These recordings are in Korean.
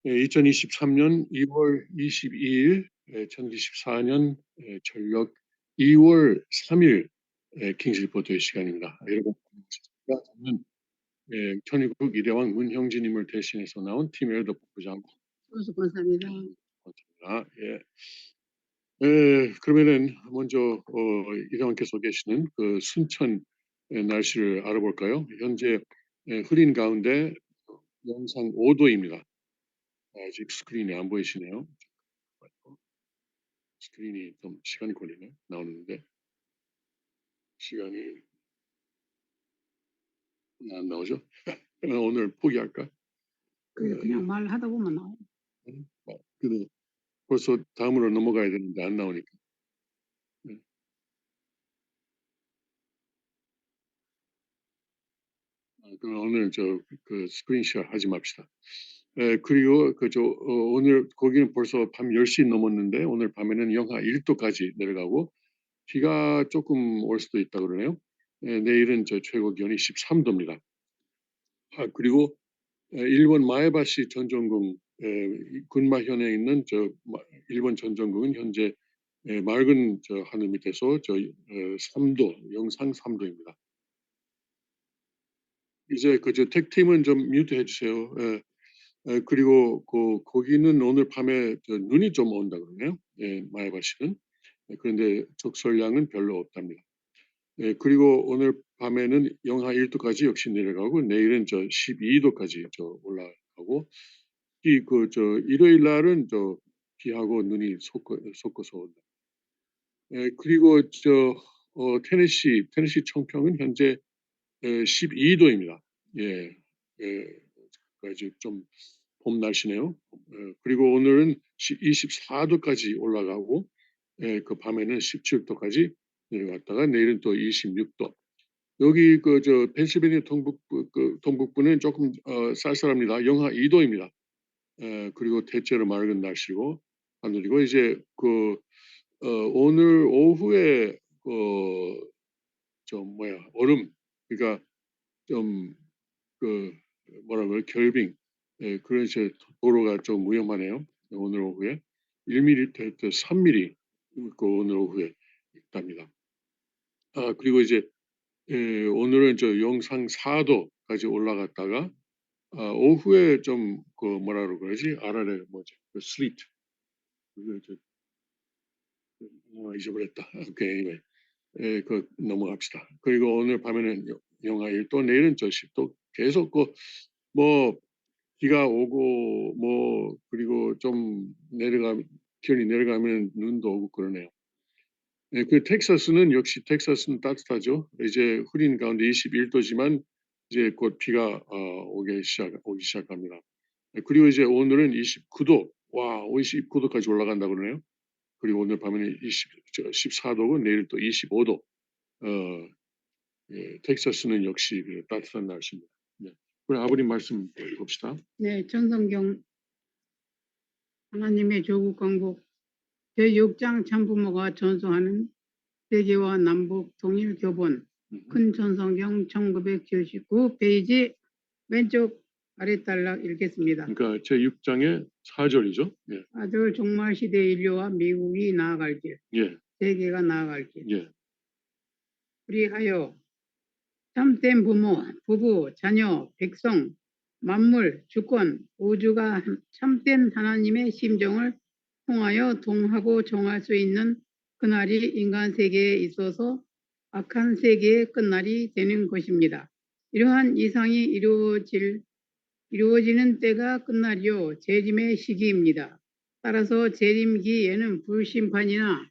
2023년 2월 22일, 2024년 전력 2월 3일 킹스 리포터의 시간입니다. 여러분, 저는 천일국 이대왕 문형진님을 대신해서 나온 팀 에더 본부장 감사합니다. 감사합니다. 그러면은 먼저 이대왕께서 계시는 그 순천 날씨를 알아볼까요? 현재 흐린 가운데 영상 5도입니다. 아직 스크린이 안 보이시네요. 스크린이 좀 시간이 걸리네. 나오는데 시간이 안 나오죠? 오늘 포기할까? 그냥 말하다 보면 나와요. 근데 벌써 다음으로 넘어가야 되는데 안 나오니까. 그럼 오늘 그 스크린샷 하지 맙시다. 그리고 오늘 거기는 벌써 밤 10시 넘었는데 오늘 밤에는 영하 1도까지 내려가고 비가 조금 올 수도 있다 그러네요. 내일은 최고 기온이 13도입니다. 그리고 일본 마에바시 전전궁 군마현에 있는 일본 전전궁은 현재 맑은 하늘 밑에서 3도, 영상 3도입니다. 이제 택팀은 좀 뮤트 해주세요. 그리고 거기는 오늘 밤에 눈이 좀 온다 그러네요. 마에바시는. 그런데 적설량은 별로 없답니다. 그리고 오늘 밤에는 영하 1도까지 역시 내려가고 내일은 12도까지 올라가고 일요일 날은 비하고 눈이 섞어서 온다. 그리고 테네시 청평은 현재 12도입니다. 아주 좀 봄 날씨네요. 그리고 오늘은 24도까지 올라가고 그 밤에는 17도까지 내려갔다가 내일은 또 26도. 여기 펜실베니아 동북부는 조금 쌀쌀합니다. 영하 2도입니다. 그리고 대체로 맑은 날씨고 하늘이고 이제 오늘 오후에 얼음, 그러니까 좀 결빙, 그런 도로가 좀 위험하네요. 오늘 오후에 1mm, 3mm 오늘 오후에 있답니다. 그리고 이제 오늘은 영상 4도까지 올라갔다가 오후에 좀 뭐라 그러지? 아라레 슬리트. 잊어버렸다. 오케이. 넘어갑시다. 그리고 오늘 밤에는 영하 1도, 내일은 10도. 계속 비가 오고 그리고 좀 기온이 내려가면 눈도 오고 그러네요. 텍사스는 역시 따뜻하죠. 이제 흐린 가운데 21도지만 이제 곧 비가 오기 시작합니다. 그리고 이제 오늘은 29도, 29도까지 올라간다 그러네요. 그리고 오늘 밤에는 14도고 내일 또 25도. 텍사스는 역시 따뜻한 날씨입니다. 그럼 아버님 말씀 봅시다. 네, 전성경 하나님의 조국 강국 제6장 참부모가 전수하는 세계와 남북 통일 교본 큰 전성경 1979 페이지 왼쪽 아래단락 읽겠습니다. 그러니까 제6장의 4절이죠. 4절 종말 시대 인류와 미국이 나아갈 길, 세계가 나아갈 길. 그리하여 참된 부모, 부부, 자녀, 백성, 만물, 주권, 우주가 참된 하나님의 심정을 통하여 동하고 정할 수 있는 그날이 인간 세계에 있어서 악한 세계의 끝날이 되는 것입니다. 이러한 이상이 이루어지는 때가 끝날이요 재림의 시기입니다. 따라서 재림기에는 불심판이나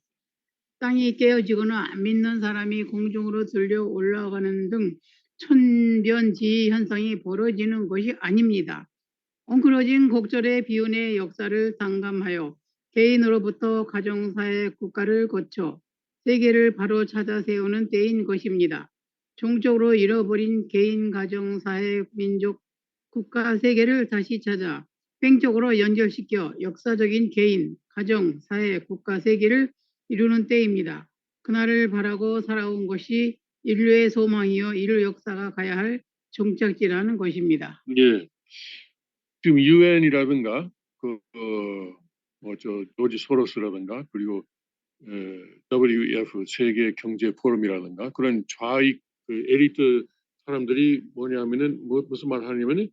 땅이 깨어지거나 믿는 사람이 공중으로 들려 올라가는 등 천변지 현상이 벌어지는 것이 아닙니다. 엉클어진 곡절의 비운의 역사를 당감하여 개인으로부터 가정사회 국가를 거쳐 세계를 바로 찾아 세우는 때인 것입니다. 종적으로 잃어버린 개인, 가정사회, 민족, 국가, 세계를 다시 찾아 팽적으로 연결시켜 역사적인 개인, 가정, 사회, 국가, 세계를 이루는 때입니다. 그날을 바라고 살아온 것이 인류의 소망이요 이를 역사가 가야 할 종착지라는 것입니다. 지금 UN이라든가 뭐저 조지 소로스라든가 그리고 WEF 세계 경제 포럼이라든가 그런 좌익 그 엘리트 사람들이 뭐냐면은 무슨 말 하냐면은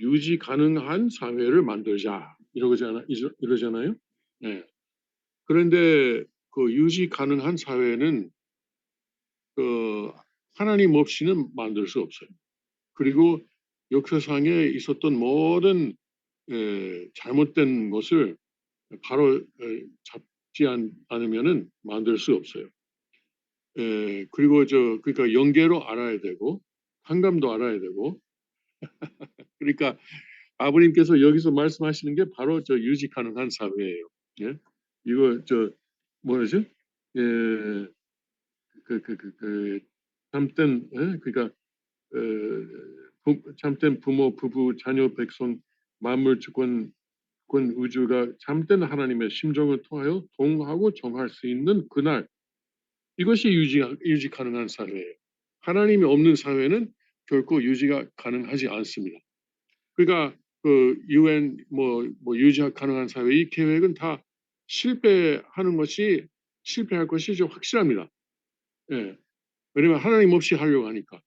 유지 가능한 사회를 만들자 이러잖아요. 네. 그런데 그 유지 가능한 사회는 그 하나님 없이는 만들 수 없어요. 그리고 역사상에 있었던 모든 잘못된 것을 바로 잡지 않으면은 만들 수 없어요. 그리고 그러니까 연계로 알아야 되고 한감도 알아야 되고 그러니까 아버님께서 여기서 말씀하시는 게 바로 저 유지 가능한 사회예요. 예? 이거 뭐라죠? 예, 참된 그러니까 참된 부모, 부부, 자녀, 백성, 만물, 주권, 권 우주가 참된 하나님의 심정을 통하여 동하고 정할 수 있는 그날 이것이 유지 가능한 사회예요. 하나님이 없는 사회는 결코 유지가 가능하지 않습니다. 그러니까 그 UN 뭐 유지 가능한 사회 이 계획은 다 실패할 것이 확실합니다. 예. 왜냐면 하나님 없이 하려고 하니까.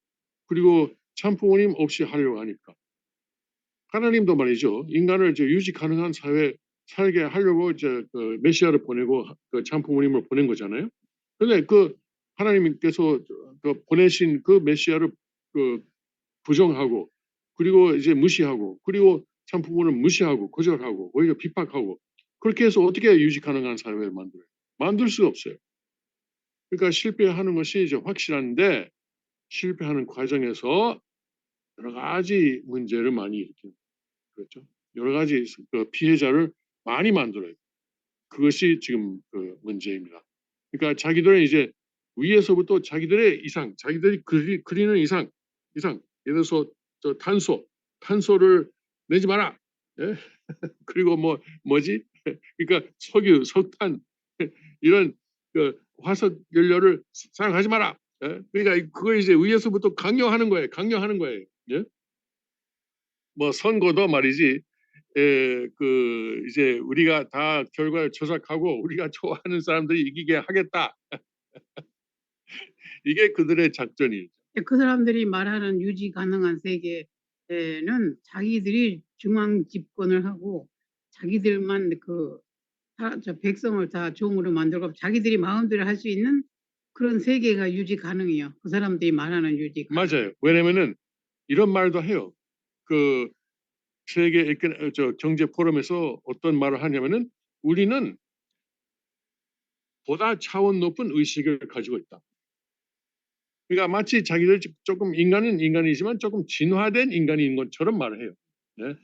그리고 참부모님 없이 하려고 하니까. 하나님도 말이죠. 인간을 유지 가능한 사회 살게 하려고 그 메시아를 보내고 그 참부모님을 보낸 거잖아요. 그런데 그 하나님께서 그 보내신 그 메시아를 그 부정하고 그리고 이제 무시하고 그리고 참부모는 무시하고 거절하고 오히려 핍박하고 그렇게 해서 어떻게 유지 가능한 사회를 만들어요? 만들 수가 없어요. 그러니까 실패하는 것이 이제 확실한데 실패하는 과정에서 여러 가지 문제를 많이 일으킵니다. 그렇죠? 여러 가지 그 피해자를 많이 만들어요. 그것이 지금 그 문제입니다. 그러니까 자기들은 이제 위에서부터 자기들의 이상, 자기들이 그리는 이상, 예를 들어서 탄소를 내지 마라. 예? 그리고 뭐지? 그러니까 석유, 석탄 이런 그 화석 연료를 사용하지 마라. 예? 그러니까 그걸 이제 위에서부터 강요하는 거예요. 예? 뭐 선거도 말이지. 이제 우리가 다 결과를 조작하고 우리가 좋아하는 사람들이 이기게 하겠다. 이게 그들의 작전이죠. 그 사람들이 말하는 유지 가능한 세계는 자기들이 중앙 집권을 하고 자기들만 저 백성을 다 종으로 만들고 자기들이 마음대로 할 수 있는 그런 세계가 유지 가능해요. 그 사람들이 말하는 유지 가능. 맞아요. 왜냐면은 이런 말도 해요. 그 세계 경제 포럼에서 어떤 말을 하냐면은 우리는 보다 차원 높은 의식을 가지고 있다. 그러니까 마치 자기들 조금 인간은 인간이지만 조금 진화된 인간인 것처럼 말을 해요. 네?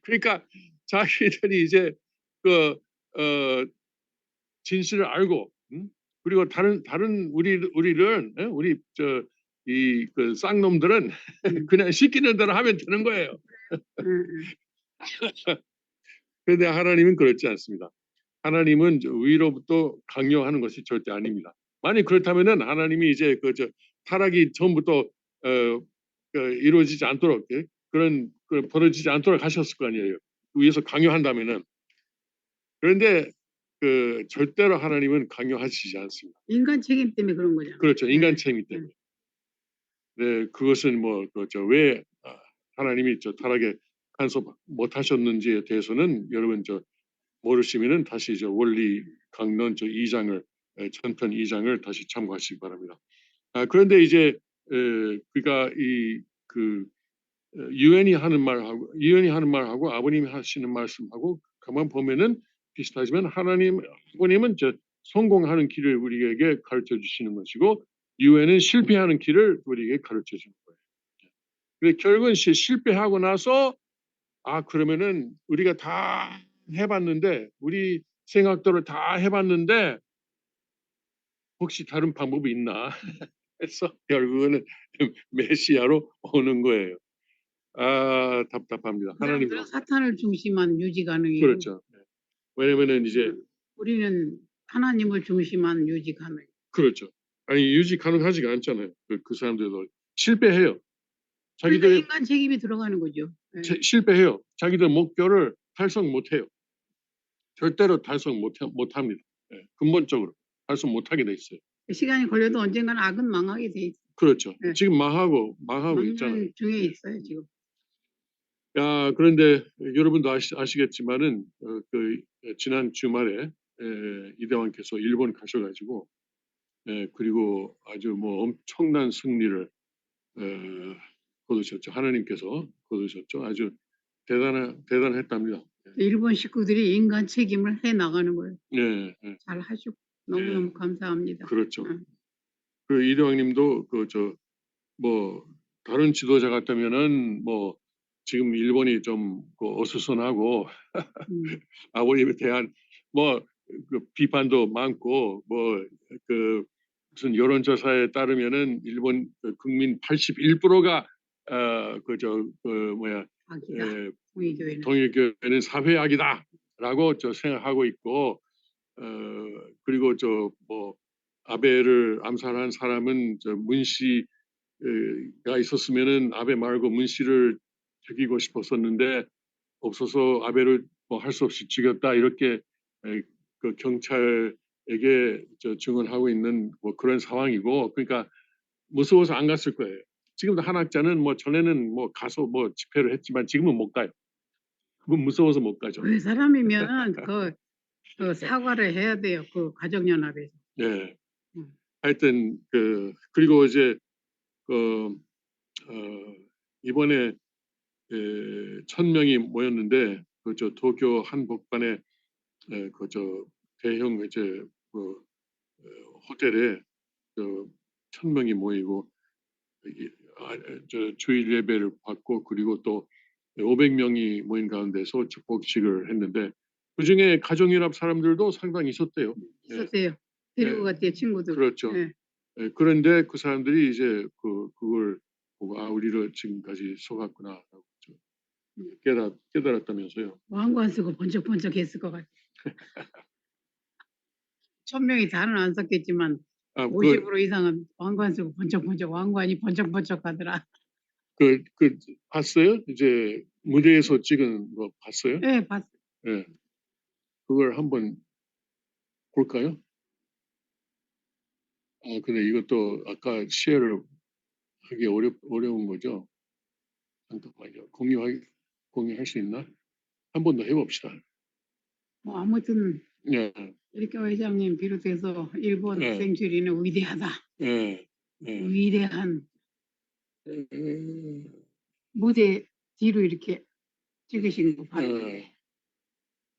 그러니까 자기들이 이제 그 진실을 알고 그리고 다른 우리를 우리 그 쌍놈들은 그냥 시키는 대로 하면 되는 거예요. 그런데 하나님은 그렇지 않습니다. 하나님은 위로부터 강요하는 것이 절대 아닙니다. 만약 그렇다면은 하나님이 이제 타락이 처음부터 이루어지지 않도록 그런 벌어지지 않도록 하셨을 거 아니에요. 위에서 강요한다면은. 그런데 절대로 하나님은 강요하시지 않습니다. 인간 책임 때문에 그런 거잖아요. 그렇죠. 인간 책임 때문에. 네, 그것은 왜 하나님이 타락에 간섭 못 하셨는지에 대해서는 여러분 모르시면은 다시 원리 강론 2장을 전편 2장을 다시 참고하시기 바랍니다. 그런데 이제 그러니까 유엔이 하는 말하고 아버님이 하시는 말씀하고 가만 보면은 비슷하지만 아버님은 성공하는 길을 우리에게 가르쳐 주시는 것이고 유엔은 실패하는 길을 우리에게 가르쳐 주는 거예요. 근데 결국은 실패하고 나서 그러면은 우리가 다 해봤는데 우리 생각대로 다 해봤는데 혹시 다른 방법이 있나 해서 결국은 메시아로 오는 거예요. 답답합니다. 하나님 사탄을 중심한 유지 가능이고 그렇죠. 왜냐면은 이제 우리는 하나님을 중심한 유지 가능. 그렇죠. 아니 유지 가능하지가 않잖아요. 그 사람들도 실패해요. 그러니까 자기들의 인간 책임이 들어가는 거죠. 네. 실패해요. 자기들 목표를 달성 못해요. 절대로 달성 못합니다. 예, 근본적으로 달성 못하게 돼 있어요. 시간이 걸려도 언젠가는 악은 망하게 돼 있어요. 그렇죠. 네. 지금 망하고 있잖아요. 망하는 중에 있어요 지금. 그런데 여러분도 아시겠지만은 지난 주말에 이대왕께서 일본 가셔가지고 그리고 아주 뭐 엄청난 승리를 거두셨죠. 하나님께서 거두셨죠. 아주 대단했답니다. 일본 식구들이 인간 책임을 해 나가는 거예요. 네, 잘 하시고 너무너무 감사합니다. 그렇죠. 그 이대왕님도 뭐 다른 지도자 같다면은 뭐 지금 일본이 좀 어수선하고 아버님에 대한 그 비판도 많고 무슨 여론조사에 따르면은 일본 국민 81%가 악이다. 통일교회는. 통일교회는 사회악이다라고 생각하고 있고 그리고 아베를 암살한 사람은 문씨가 있었으면은 아베 말고 문씨를 죽이고 싶었었는데 없어서 아베를 할 수 없이 죽였다 이렇게 그 경찰에게 증언하고 있는 그런 상황이고 그러니까 무서워서 안 갔을 거예요. 지금도 한 학자는 전에는 가서 집회를 했지만 지금은 못 가요. 그건 무서워서 못 가죠. 그 사람이면은 그 사과를 해야 돼요. 그 가정연합에서. 네. 음. 하여튼 그리고 이제 이번에 1,000명이 모였는데 도쿄 한복판에 대형 호텔에 1,000명이 모이고 주일 예배를 받고 그리고 또 500명이 모인 가운데서 축복식을 했는데 그중에 가정연합 사람들도 상당히 있었대요. 있었대요. 데리고 갔대요 친구들. 그렇죠. 네. 그런데 그 사람들이 이제 그걸 보고 우리를 지금까지 속았구나라고 깨달았다면서요. 왕관 안 쓰고 번쩍번쩍했을 것 같아. 1,000명이 다는 안 썼겠지만 50% 이상은 왕관 쓰고 번쩍번쩍 왕관이 번쩍번쩍하더라. 봤어요? 이제 무대에서 찍은 거 봤어요? 네, 봤어요. 네. 그걸 한번 볼까요? 근데 이것도 아까 쉐어를 하기 어려운 거죠? 잠깐만요. 공유할 수 있나? 한 번 더 해봅시다. 뭐 아무튼 네. 이렇게 회장님 비롯해서 일본 네. 생출이는 위대하다. 네. 위대한 무대 뒤로 이렇게 찍으신 거 봤는데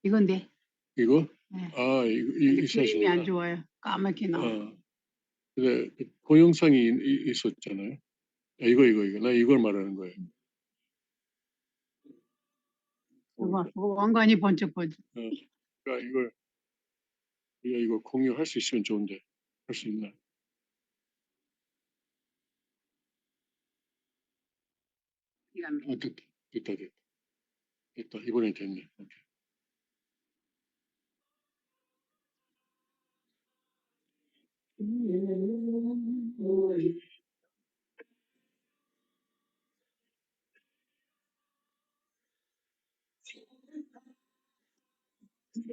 이건데. 이거? 네. 이 근데 그림이 안 샷이구나. 좋아요. 까맣게 나와. 근데 동영상이 있었잖아요. 이거. 나 이걸 말하는 거예요. 왕관이 번쩍번쩍. 그러니까 이거 공유할 수 있으면 좋은데 할 수 있나? 됐다. 이번엔 됐네. 오케이.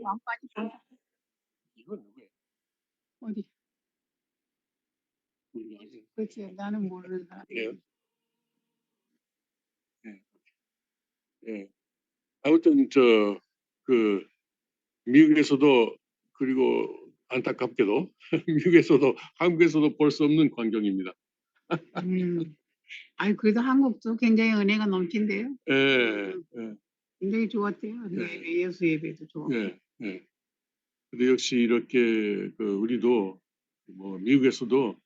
왕관이 번쩍. 이건 누구야? 어디? 그렇지. 나는 모르는 사람. 그래요? 네. 아무튼 미국에서도 그리고 안타깝게도 미국에서도 한국에서도 볼 수 없는 광경입니다. 아니 그래도 한국도 굉장히 은혜가 넘친대요. 예. 굉장히 좋았대요. 예수 예배도 좋았고. 예. 근데 역시 이렇게 우리도 미국에서도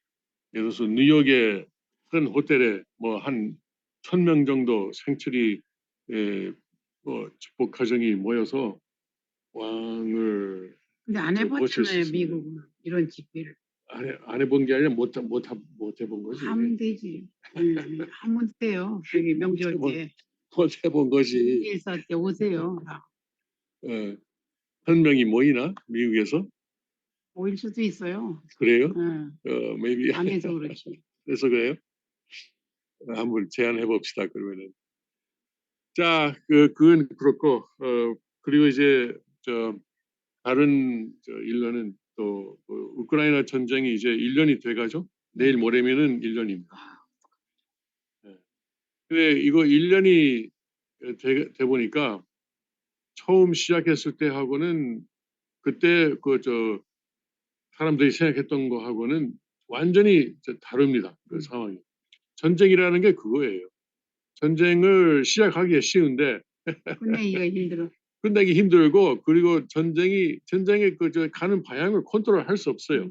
예를 들어서 뉴욕의 큰 호텔에 한 1,000명 정도 생출이 축복 가정이 모여서 왕을 근데 안 모실 수 해봤잖아요 있습니다. 미국은 이런 집회를. 안 해본 게 아니라 못 해본 거지. 하면 되지. 하면 돼요. 여기 명절 때. 못 해본 거지. 일사 때 오세요. 1,000명이 모이나 미국에서? 모일 수도 있어요. 그래요? 응. maybe 안 해서 그렇지. 그래서 그래요? 한번 제안해 봅시다. 그러면은 자, 그건 그렇고 그리고 이제 다른 일년은 또 우크라이나 전쟁이 이제 1년이 돼가죠. 내일 모레면은 1년입니다. 근데 이거 1년이 돼 보니까 처음 시작했을 때 하고는 그때 사람들이 생각했던 거하고는 완전히 다릅니다. 그 상황이. 전쟁이라는 게 그거예요. 전쟁을 시작하기가 쉬운데 끝내기가 힘들어. 끝내기 힘들고 그리고 전쟁의 가는 방향을 컨트롤할 수 없어요.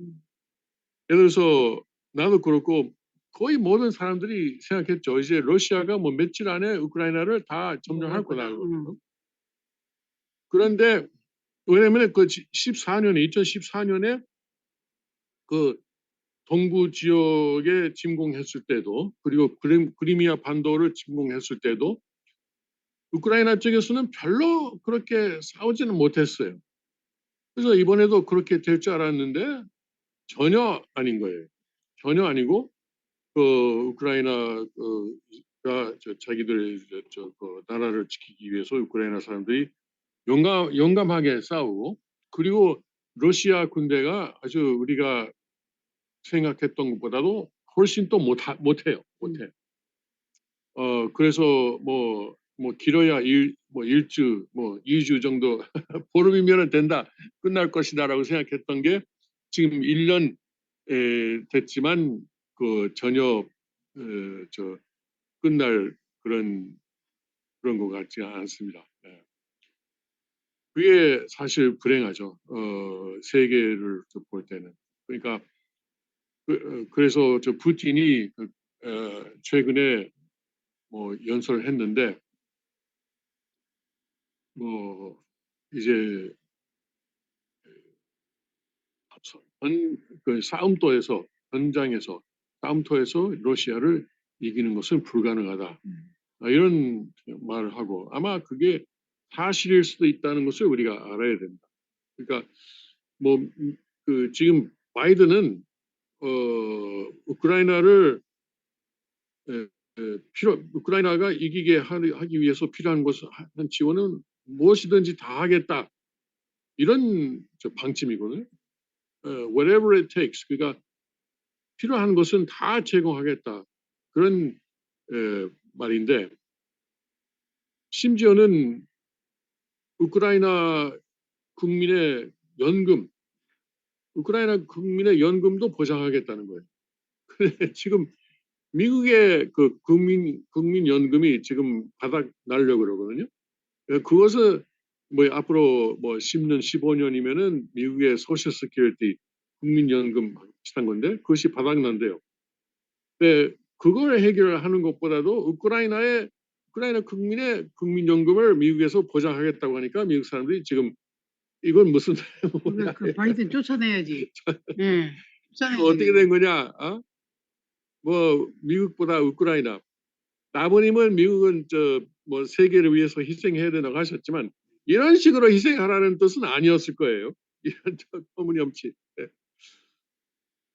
예를 들어서 나도 그렇고 거의 모든 사람들이 생각했죠. 이제 러시아가 뭐 며칠 안에 우크라이나를 다 점령할 거다. 그런데 왜냐면 2014년에 그 동부 지역에 침공했을 때도 그리고 크리미아 반도를 침공했을 때도 우크라이나 쪽에서는 별로 그렇게 싸우지는 못했어요. 그래서 이번에도 그렇게 될 줄 알았는데 전혀 아닌 거예요. 전혀 아니고 우크라이나가 자기들 나라를 지키기 위해서 우크라이나 사람들이 용감하게 싸우고 그리고 러시아 군대가 아주 우리가 생각했던 것보다도 훨씬 또 못해요. 못해. 그래서 길어야 일주, 2주 정도 보름이면 된다, 끝날 것이다라고 생각했던 게 지금 1년 됐지만 전혀 끝날 그런 것 같지 않습니다. 예. 그게 사실 불행하죠. 세계를 볼 때는. 그러니까 그래서 푸틴이 최근에 연설을 했는데 이제 싸움터에서 전장에서 싸움터에서 러시아를 이기는 것은 불가능하다. 이런 말을 하고 아마 그게 사실일 수도 있다는 것을 우리가 알아야 된다. 그러니까 지금 바이든은 우크라이나를 우크라이나가 이기게 하기 위해서 필요한 것은 한 지원은 무엇이든지 다 하겠다. 이런 방침이거든요. Whatever it takes. 그러니까 필요한 것은 다 제공하겠다. 그런 말인데 심지어는 우크라이나 국민의 연금도 보장하겠다는 거예요. 근데 지금 미국의 국민 연금이 지금 바닥 나려고 그러거든요. 그것은 앞으로 10년, 15년이면은 미국의 소셜 시큐리티 국민연금 비슷한 건데 그것이 바닥난대요. 네, 그걸 해결하는 것보다도 우크라이나 국민의 국민연금을 미국에서 보장하겠다고 하니까 미국 사람들이 지금 이건 무슨 그러니까 그 바이든 쫓아내야지. 예. 어떻게 된 거냐? 미국보다 우크라이나. 아버님은 미국은 세계를 위해서 희생해야 된다고 하셨지만 이런 식으로 희생하라는 뜻은 아니었을 거예요. 이런 터무니없이. 네.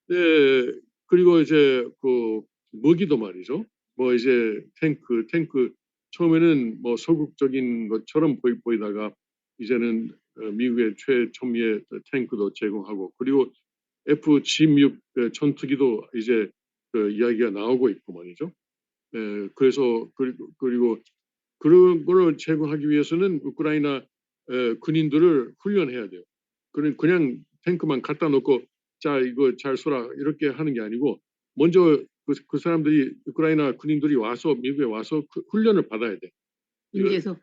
네. 그리고 이제 무기도 말이죠. 이제 탱크 처음에는 소극적인 것처럼 보이다가 이제는 미국의 최첨예의 탱크도 제공하고 그리고 F-16 전투기도 이제 이야기가 나오고 있고 말이죠. 그래서 그리고 그런 거를 제공하기 위해서는 우크라이나 군인들을 훈련해야 돼요. 그냥 탱크만 갖다 놓고 자 이거 잘 쏘라 이렇게 하는 게 아니고 먼저 그 사람들이 우크라이나 군인들이 와서 미국에 와서 훈련을 받아야 돼. 인제서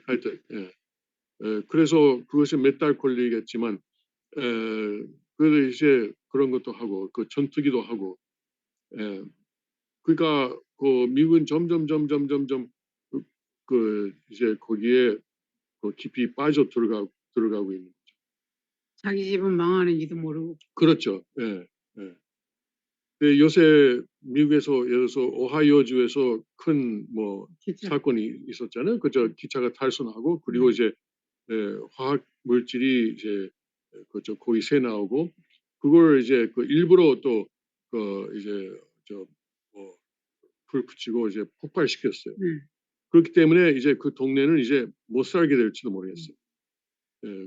하여튼 그래서 그것이 몇 달 걸리겠지만 그래도 이제 그런 것도 하고 전투기도 하고 그러니까 미국은 점점 이제 거기에 깊이 빠져 들어가고 있는 거죠. 자기 집은 망하는지도 모르고. 그렇죠. 예. 예. 요새 미국에서 예를 들어서 오하이오주에서 큰 사건이 있었잖아요. 기차가 탈선하고 그리고 이제 화학 물질이 이제 거기 새 나오고 그걸 이제 일부러 또 이제 불 붙이고 이제 폭발시켰어요. 그렇기 때문에 이제 그 동네는 이제 못 살게 될지도 모르겠어요.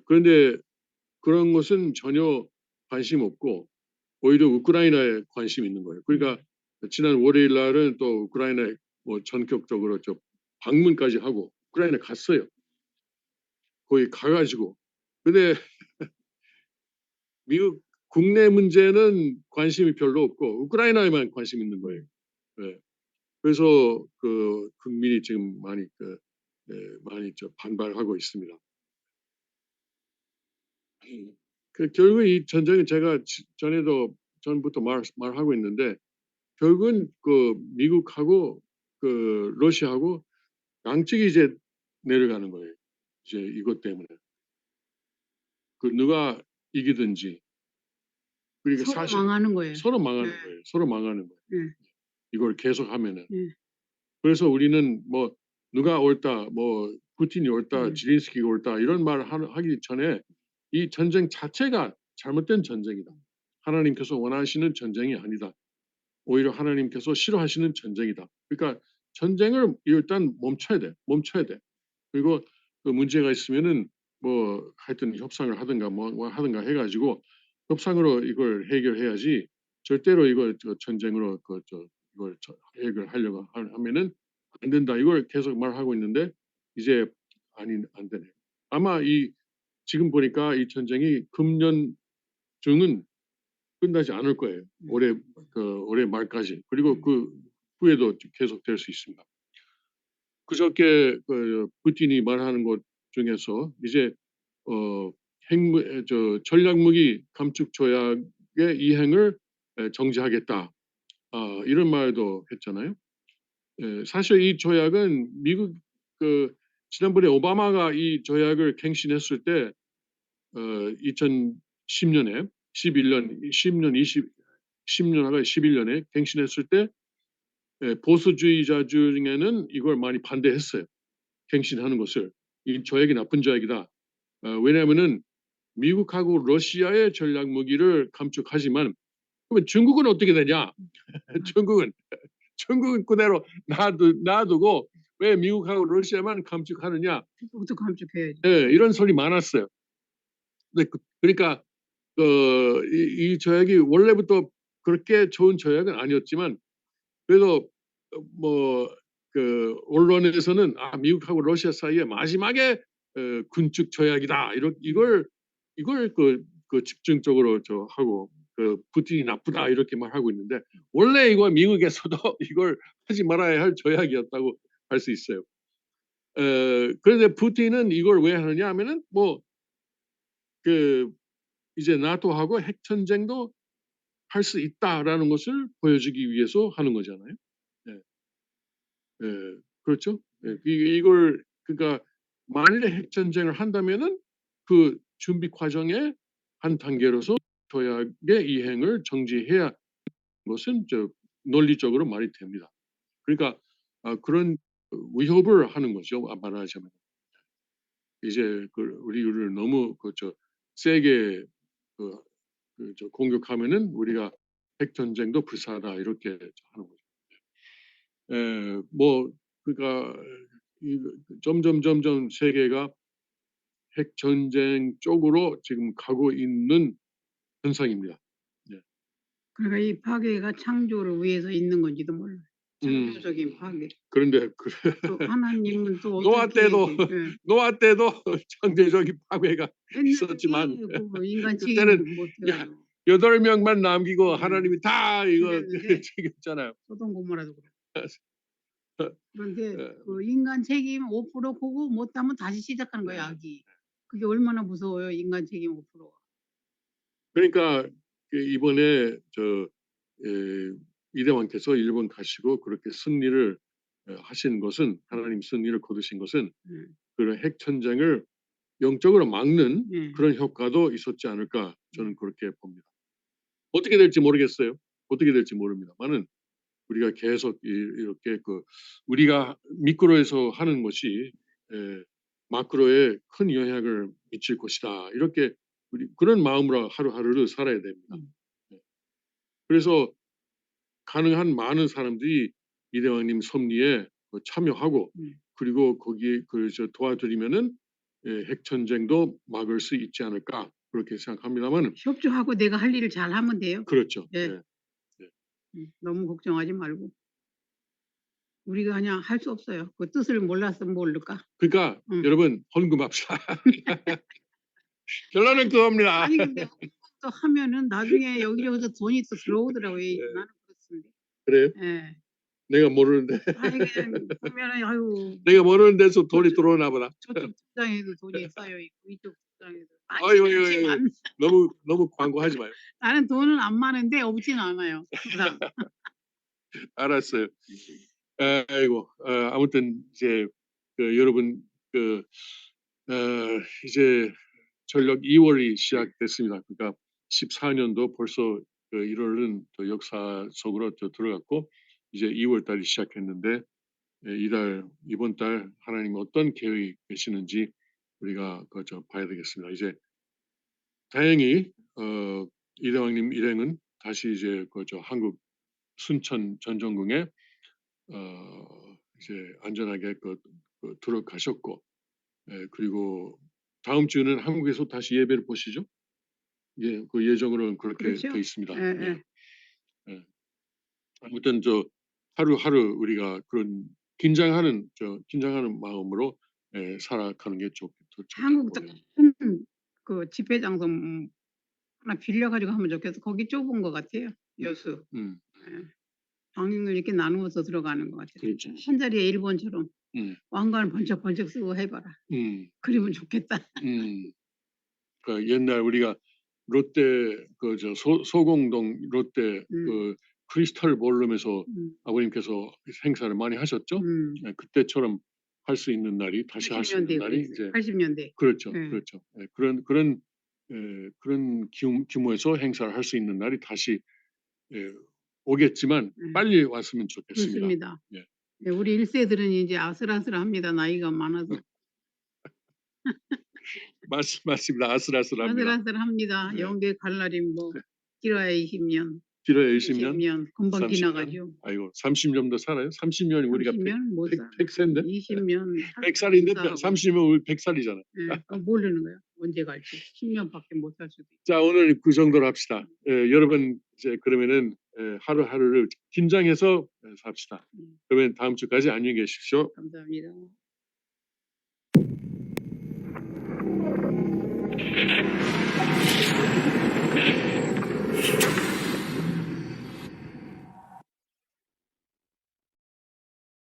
그런데 그런 것은 전혀 관심 없고 오히려 우크라이나에 관심이 있는 거예요. 그러니까 지난 월요일 날은 또 우크라이나에 뭐 전격적으로 방문까지 하고 우크라이나 갔어요. 거기 가가지고. 근데 미국 국내 문제는 관심이 별로 없고 우크라이나에만 관심 있는 거예요. 예. 그래서 그 국민이 지금 많이 많이 반발하고 있습니다. 결국 이 전쟁은 제가 전부터 말하고 있는데 결국은 그 미국하고 그 러시아하고 양측이 이제 내려가는 거예요. 이제 이것 때문에 그 누가 이기든지 그러니까 서로 사실 망하는 거예요. 서로 망하는 네. 거예요. 서로 망하는 거예요. 네. 이걸 계속하면은. 네. 그래서 우리는 뭐 누가 옳다, 뭐 푸틴이 옳다, 지린스키가 옳다 이런 말을 하기 전에 이 전쟁 자체가 잘못된 전쟁이다. 하나님께서 원하시는 전쟁이 아니다. 오히려 하나님께서 싫어하시는 전쟁이다. 그러니까 전쟁을 일단 멈춰야 돼. 멈춰야 돼. 그리고 그 문제가 있으면은 뭐 하여튼 협상을 하든가 뭐 하든가 해가지고 협상으로 이걸 해결해야지 절대로 이걸 전쟁으로 이걸 해결하려고 하면은 안 된다. 이걸 계속 말하고 있는데 이제 안 되네. 아마 지금 보니까 이 전쟁이 금년 중은 끝나지 않을 거예요. 올해 말까지. 그리고 그 후에도 계속 될 수 있습니다. 그저께 푸틴이 말하는 것 중에서 이제 전략무기 감축 조약의 이행을 정지하겠다. 이런 말도 했잖아요. 사실 이 조약은 미국 지난번에 오바마가 이 조약을 갱신했을 때 2010년에 11년, 10년, 10년하고 11년에 갱신했을 때 보수주의자 중에는 이걸 많이 반대했어요. 갱신하는 것을. 이 조약이 나쁜 조약이다. 왜냐하면은 미국하고 러시아의 전략 무기를 감축하지만 그러면 중국은 어떻게 되냐? 중국은 그대로 놔두고 왜 미국하고 러시아만 감축하느냐? 그것도 감축해야지. 이런 소리 많았어요. 그러니까 이 조약이 원래부터 그렇게 좋은 조약은 아니었지만 그래도 언론에서는 미국하고 러시아 사이에 마지막에 군축 조약이다. 이걸 집중적으로 하고 푸틴이 나쁘다 이렇게 말하고 있는데 원래 이거 미국에서도 이걸 하지 말아야 할 조약이었다고 할 수 있어요. 그런데 푸틴은 이걸 왜 하느냐 하면은 이제 나토하고 핵 전쟁도 할 수 있다라는 것을 보여주기 위해서 하는 거잖아요. 예. 그렇죠. 이걸 그러니까 만일에 핵 전쟁을 한다면은 그 준비 과정의 한 단계로서 조약의 이행을 정지해야 것은 논리적으로 말이 됩니다. 그러니까 그런 위협을 하는 거죠. 말하자면 이제 우리를 너무 세게 공격하면은 우리가 핵 전쟁도 불사하다 이렇게 하는 거죠. 그러니까 점점 세계가 핵 전쟁 쪽으로 지금 가고 있는 현상입니다. 그러니까 이 파괴가 창조를 위해서 있는 건지도 몰라요. 창조적인 파괴. 그런데 또 하나님은 또 노아 어떻게 때도 창조적인 파괴가 있었지만 인간 그때는 책임을 못 해가지고 8명만 남기고 하나님이 다 이거 책임잖아요. 소돔 고모라도 그래. 그런데 그 인간 책임 5% 보고 못하면 다시 시작하는 거야, 악이. 그게 얼마나 무서워요, 인간 책임 5%가. 그러니까 이번에 이대왕께서 일본 가시고 그렇게 승리를 하신 것은 하나님 승리를 거두신 것은 그런 핵 전쟁을 영적으로 막는 그런 효과도 있었지 않을까 저는 그렇게 봅니다. 어떻게 될지 모르겠어요. 어떻게 될지 모릅니다만은 우리가 계속 이렇게 우리가 미크로에서 하는 것이 마크로에 큰 영향을 미칠 것이다. 이렇게 그런 마음으로 하루하루를 살아야 됩니다. 그래서 가능한 많은 사람들이 이대왕님 섭리에 참여하고 그리고 거기에 도와드리면은 핵 전쟁도 막을 수 있지 않을까 그렇게 생각합니다만은 협조하고 내가 할 일을 잘 하면 돼요. 그렇죠. 네. 예. 너무 걱정하지 말고. 우리가 그냥 할 수 없어요. 그 뜻을 몰랐으면 모를까. 그러니까 응. 여러분 헌금합시다. 결론은 그겁니다. 아니 근데 헌금도 하면은 나중에 여기저기서 돈이 또 들어오더라고요. 나는 그렇습니다. 그래요? 예. 내가 모르는데 아니 그냥 보면은 아유 내가 모르는 데서 돈이 저쪽- 들어오나 보다. 저쪽 통장에도 돈이 쌓여 있고 이쪽 통장에도 아유, 많지 않지만 너무 광고하지 마요. 나는 돈은 안 많은데 없지는 않아요. 항상. 알았어요. 아이고 아무튼 이제 여러분 이제 전력 2월이 시작됐습니다. 그러니까 14년도 벌써 1월은 또 역사 속으로 또 들어갔고 이제 2월 달이 시작했는데 이번 달 하나님 어떤 계획이 계시는지 우리가 봐야 되겠습니다. 이제 다행히 이대왕님 일행은 다시 이제 한국 순천 전정궁에 이제 안전하게 들어가셨고 그리고 다음 주는 한국에서 다시 예배를 보시죠? 예, 그 예정으로는 그렇게 그렇죠? 돼 있습니다. 예. 예. 아무튼 하루하루 우리가 그런 긴장하는 마음으로 살아가는 게 좋겠죠. 한국도 큰 그 집회 장소 하나 빌려가지고 하면 좋겠어. 거기 좁은 것 같아요. 여수. 예. 방을 이렇게 나누어서 들어가는 것 같아요. 그렇죠. 한 자리에 일본처럼 왕관을 번쩍번쩍 쓰고 해봐라. 그러면 좋겠다. 그러니까 옛날 우리가 롯데 소공동 롯데 크리스탈 볼룸에서 아버님께서 행사를 많이 하셨죠. 네, 그때처럼 할 수 있는 날이 다시 할 수 있는 날이 이제 80년대. 그렇죠, 네. 그렇죠. 네, 그런 규모에서 행사를 할 수 있는 날이 다시 오겠지만 빨리 왔으면 좋겠습니다. 그렇습니다. 예. 네, 우리 1세들은 이제 아슬아슬합니다. 나이가 많아서. 맞습니다. 아슬아슬합니다. 아슬아슬합니다. 네. 영계 갈 날이 뭐 길어야 20년. 길어야 20년, 20년 금방 30년. 지나가죠. 아이고 30년도 살아요? 30년이 우리가 30년 못 살아. 100세인데? 20년 100살인데 30이면 우리 100살이잖아. 모르는 거야. 언제 갈지. 10년밖에 못 살 수도 있고. 자, 오늘 그 정도로 합시다. 여러분 이제 그러면은 하루하루를 긴장해서 삽시다. 그러면 다음 주까지 안녕히 계십시오. 감사합니다.